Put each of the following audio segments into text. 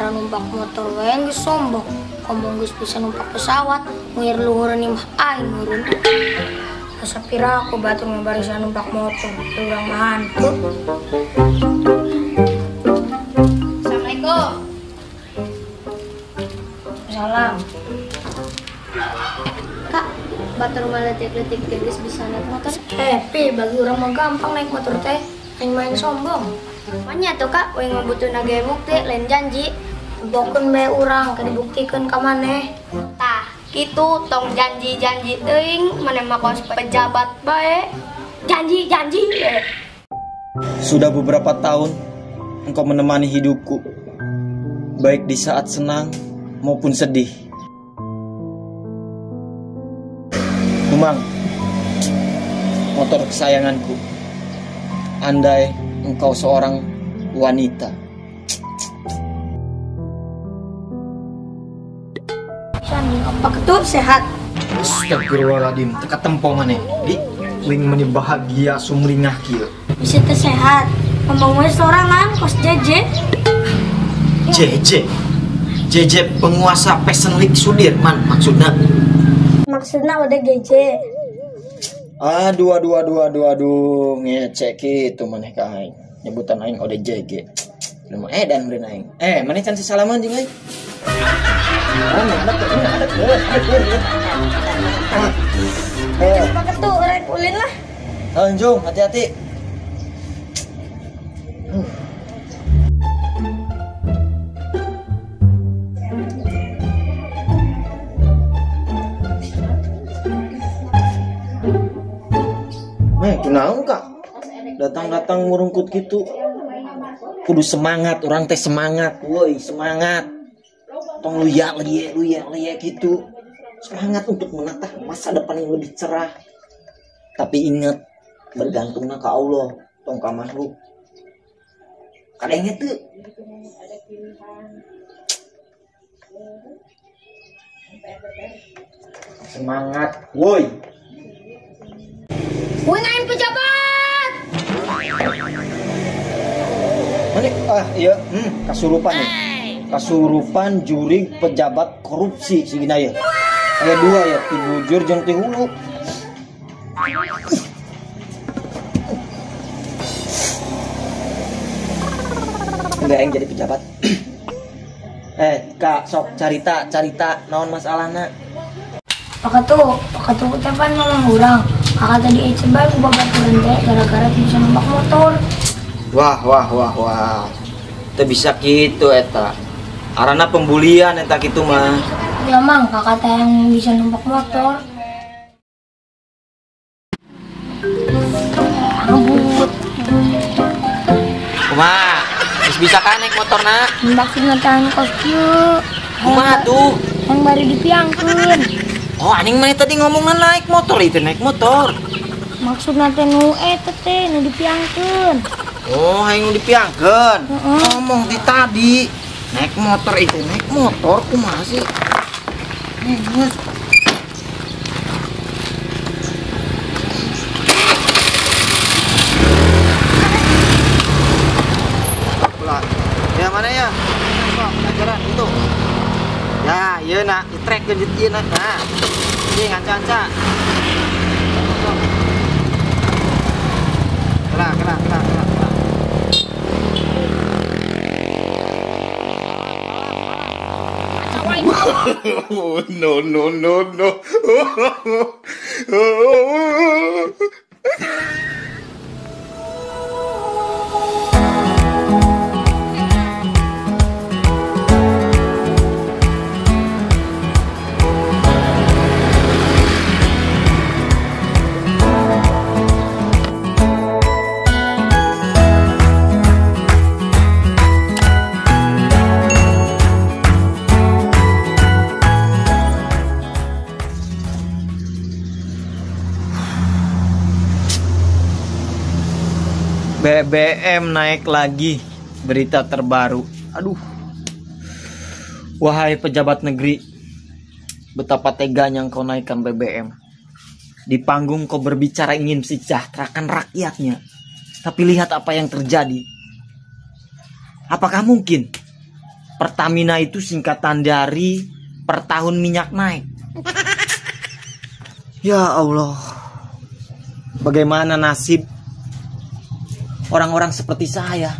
gara-gara numpak motor wae geus sombong. Ngomong geus bisa numpak pesawat, ngir luhureun imah aing nurun. Sapira aku batu ngebarisan numpak motor, urang mah hantu. Assalamualaikum. Salam. Kak, batur mah letik-letik geus bisa naik motor. Pi, bagi urang mah gampang naik motor teh. Aing main sombong. Manya tuh Kak, we ngabutuhna ge bukti lain janji. Bokeun bae urang keur dibuktikeun ka maneh. Tah, kitu tong janji-janji teuing maneh mah kos pejabat bae. Janji-janji. Sudah beberapa tahun engkau menemani hidupku, baik di saat senang maupun sedih. Numang, motor kesayanganku. Andai engkau seorang wanita. Apa ketu sehat? Astagfirullahaladzim, teka tempo maneh. Di wing meni bahagia sumringah kieu. Bisa teh sehat. Ngomong we sorangan kos JJ. JJ penguasa Fashion Week Sudirman maksudna. Maksudna udah GJ. Aduh, ngecek itu maneh ka aing. Nyebutan aing ode JG. Dan meureun aing. Maneh can sasalaman jeung aing. Apa ketu rek ulin lah. Anjung, hati-hati. Kunaon Kak? Datang-datang murungkut gitu. Kudu semangat, orang teh semangat, woi semangat. Tong luya gitu. Semangat untuk menatap masa depan yang lebih cerah. Tapi ingat, bergantungna ka Allah, tong ka makhluk. Kadangnya tuh semangat, woi. Wengain pejabat. Mana? Iya, kasurupan nih. Kasurupan juri pejabat korupsi sigina ya. Aya dua ya, ti bujur jeung ti hulu. Enggak yang jadi pejabat. Kak, sok carita naon masalahna? Pakatu ucapan ngomong urang. Kakak tadi coba babaturan teh gara-gara bisa numpak motor. Wah. Teu bisa kitu eta. Arana pembulian eta kitu mah. Ya mang, kakak teh yang bisa numpak motor. Rambut. Kumaha? Geus bisa kan naik motorna? Maksudna teh kos kieu. Kumaha tuh? Yang bari dipiangkeun. Oh, anjing mah tadi ngomongna naik motor itu naik motor. Maksudna teh nu eta teh nu dipiangkeun. Oh, hayang dipiangkeun. Ngomong di tadi naik motor itu naik motor kumaha sih? Ya mana ya? Pelajaran itu. Ya, iya nak, di trek ke ieu nah. Ini nganca-nganca. Kena. No. BBM naik lagi, berita terbaru. Aduh. Wahai pejabat negeri, betapa teganya engkau naikkan BBM. Di panggung kau berbicara ingin sejahterakan rakyatnya. Tapi lihat apa yang terjadi. Apakah mungkin Pertamina itu singkatan dari per tahun minyak naik. Ya Allah, bagaimana nasib orang-orang seperti saya?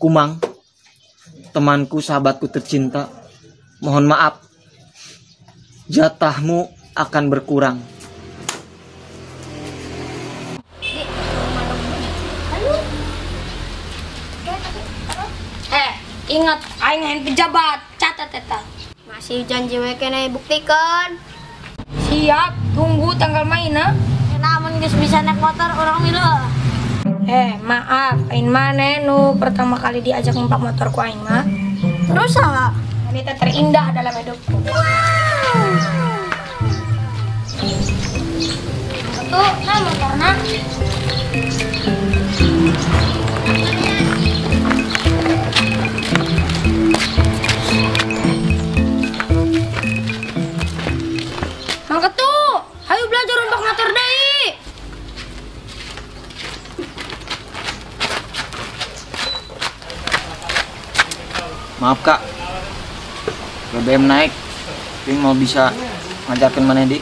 Kumang, temanku, sahabatku tercinta, mohon maaf, jatahmu akan berkurang. Ingat, aing pejabat, catat eta. Masih janji we kena buktikan. Siap, tunggu tanggal mainnya. Namun geus bisa naik motor orang milo. Maaf, aing mana nu pertama kali diajak numpak motor ku aing mah. Terus salah. Wanita terindah dalam hidupku. Tuh, nah motorna. Mangkat tuh, ayo belajar numpak motor deui. Maaf kak, BBM naik, tapi mau bisa ngajarkan mana di?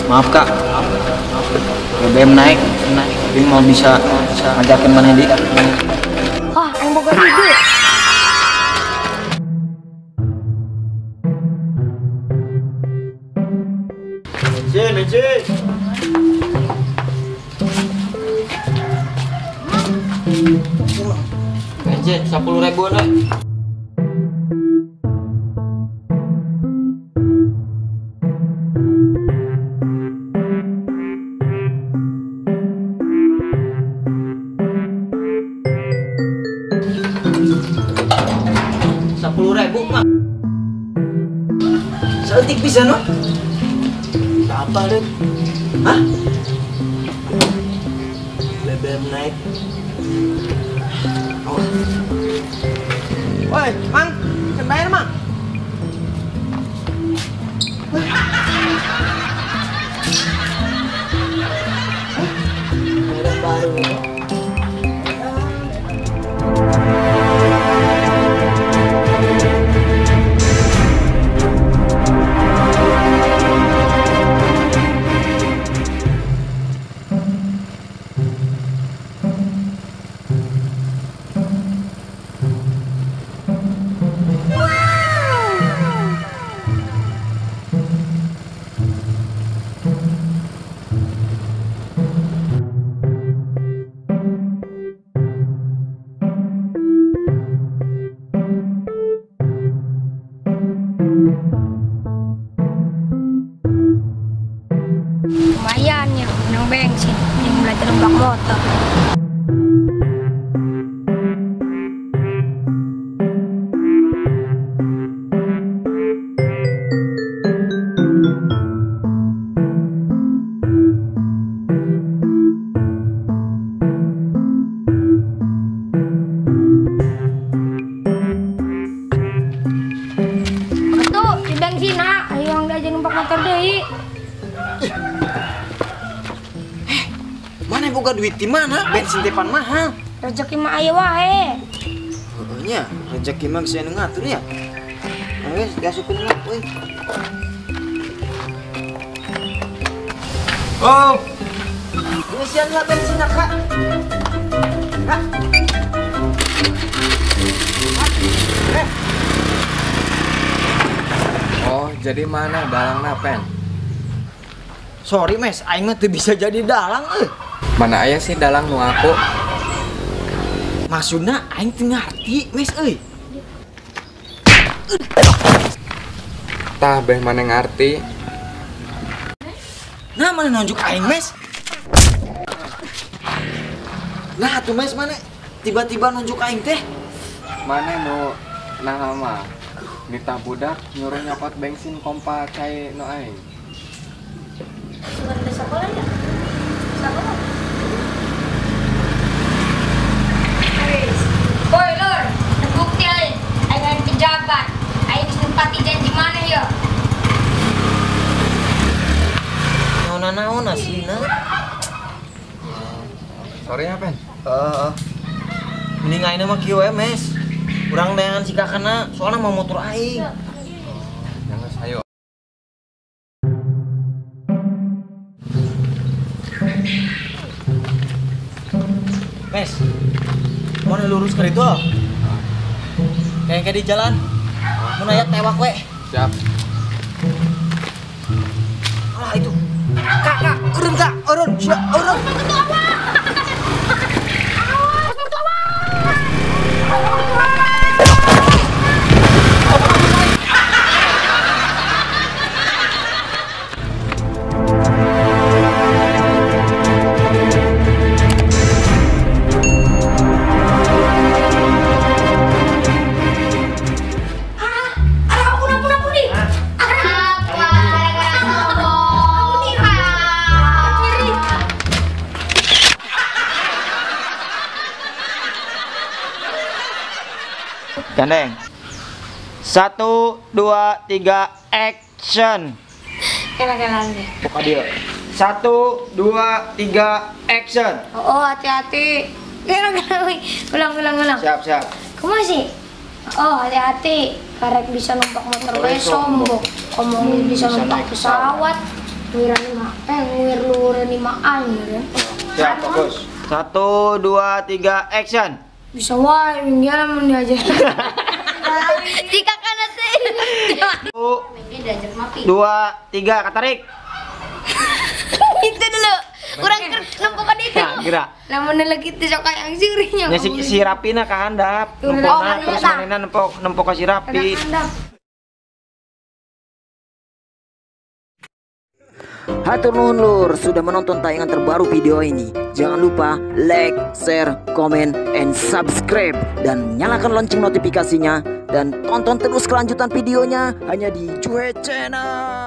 Maaf kak, BBM naik, tapi mau bisa ngajarkan mana di? Wah, yang boga ide. Mencin. Mencin, 10.000 nih. Mak. Seetik bisa no? Apa deh? Hah? BBM naik. Oh. Woi, Mang, kan bayar, Mang. Baru. Lumayan ya, menang bensin, yang belajar numpak motor. Betul, di bensin ayo yang belajar numpak motor deh. Mana buka duit di mana? Bensin depan mahal. Rezeki mah aya wae. Nya, rezeki mah saya ngatur ya. Guys, gasupin lah, woi. Oh. Ngisian lah bensin Kak. Kak. Oh, jadi mana dalangna pen? Sorry mes, aing mah teu bisa jadi dalang Mana aya sih dalang nu aku? Maksudna aing teu ngarti mes euy. Tah beh mana ngarti? Nah, mana nunjuk aing mes? Nah, tuh mes mana tiba-tiba nunjuk aing teh? Mana nu nah mah? Nita budak nyuruh nyopot bensin kompa cai no aing. Sudah sekolah ya? Sekolah. Boy, lor, terbukti aing pejabat. Aing nempati janji mana ya? Naon-naon aslina. Sorry ya pen. Mending aing mah kieu mes. Urang dengan si kakana soalnya mau motor aing. Jangan sayo. Mes. Mau lurus ke itu loh. Kayak di jalan. Mau naik tewak we. Siap. Alah itu. Kak, urun, siap, urun. Gandeng. 1, 2, 3, action. Kena deh. Buka dia. 1, 2, 3, action. Oh, hati-hati. Ulang. Siap. Kamu sih? Oh, hati-hati. Karek bisa numpak motor we sombong. Kamu bisa numpak pesawat. Nguir luhureun lima aing. Siap, fokus. 1, 2, 3, action. Bisa wae minggian mun diajar. Jika kana teh. 1, 2, 3, katarik. Itu dulu. Kurang nempokan itu. Nah, gerak. Lamun lagi teh sok yang sirihnya. Ya si Rapina kahandap. Nempokna terus manehna nempok ka si Rapi. Hatur nuhun lur sudah menonton tayangan terbaru video ini. Jangan lupa like, share, komen, and subscribe. Dan nyalakan lonceng notifikasinya. Dan tonton terus kelanjutan videonya hanya di Cuek Channel.